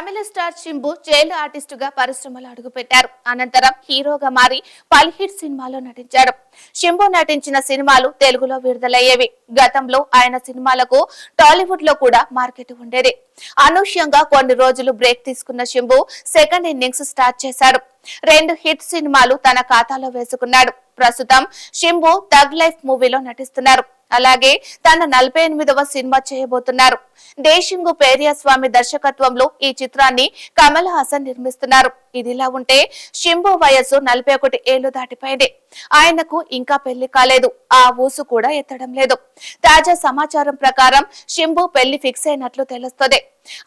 తమిళ star Simbu jail ఆర్టిస్టుగా పరిశ్రమలో అడుగుపెట్టారు. అనంతరం హీరోగా మారి పలు హిట్ సినిమాలో నటించాడు. శింబు నటించిన సినిమాలు తెలుగులో విడుదలయ్యేవి. గతంలో ఆయన సినిమాలకు టాలీవుడ్ లో కూడా మార్కెట్ ఉండేది. అనూహ్యంగా కొన్ని రోజులు బ్రేక్ తీసుకున్న శింబు సెకండ్ ఇన్నింగ్స్ స్టార్ట్ చేశాడు. 2 హిట్ సినిమాలు తన ఖాతాలో వేసుకున్నాడు. ప్రస్తుతం శింబు థగ్ లైఫ్ మూవీలో నటిస్తున్నారు. అలాగే తన 48వ సినిమా చేయబోతున్నారు. దేశింగు పేరియస్వామి దర్శకత్వంలో ఈ చిత్రాన్ని కమల్ హాసన్ నిర్మిస్తున్నారు. ఇదిలా ఉంటే శింబు వయస్సు 41 ఏళ్లు దాటిపోయింది. ఆయనకు ఇంకా పెళ్లి కాలేదు. ఆ ఊసు కూడా ఎత్తడం లేదు. తాజా సమాచారం ప్రకారం శింబు పెళ్లి ఫిక్స్ అయినట్లు తెలుస్తోంది.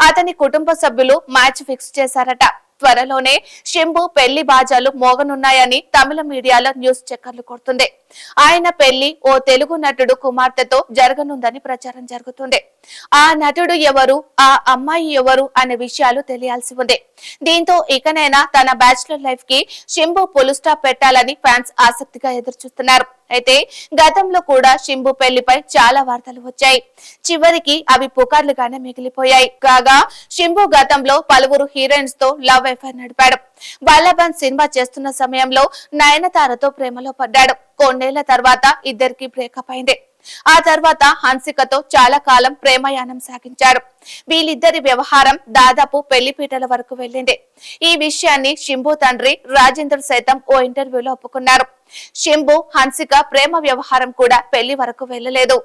అతని కుటుంబ సభ్యులు మ్యాచ్ ఫిక్స్ చేశారట. త్వరలోనే శింబు పెళ్లి బాజాలు మోగనున్నాయని తమిళ మీడియాలో న్యూస్ చక్కర్లు కొడుతుంది. ఆయన పెళ్లి ఓ తెలుగు నటుడు కుమార్తెతో జరగనుందని ప్రచారం జరుగుతుంది. ఆ నటుడు ఎవరు, ఆ అమ్మాయి ఎవరు అనే విషయాలు తెలియాల్సి ఉంది. దీంతో ఇకనైనా తన బ్యాచులర్ లైఫ్ కి శింబు ఫుల్ స్టాప్ పెట్టాలని ఫ్యాన్స్ ఆసక్తిగా ఎదురుచూస్తున్నారు. అయితే గతంలో కూడా శింబు పెళ్లిపై చాలా వార్తలు వచ్చాయి. చివరికి అవి పుకార్లుగానే మిగిలిపోయాయి. కాగా శింబు గతంలో పలువురు హీరోయిన్స్ తో లవ్ అఫైర్ నడిపాడు. వల్లభన్ సినిమా చేస్తున్న సమయంలో నయనతారతో ప్రేమలో పడ్డాడు. కొన్నేళ్ల తర్వాత ఇద్దరికి బ్రేకప్ అయింది. ఆ తర్వాత హన్సికతో చాలా కాలం ప్రేమయానం సాగించాడు. వీళ్ళిద్దరి వ్యవహారం దాదాపు పెళ్లిపీటల వరకు వెళ్ళింది. ఈ విషయాన్ని శింబు తండ్రి రాజేంద్ర సైతం ఓ ఇంటర్వ్యూలో ఒప్పుకున్నారు. శింబు హన్సిక ప్రేమ వ్యవహారం కూడా పెళ్లి వరకు వెళ్లలేదు.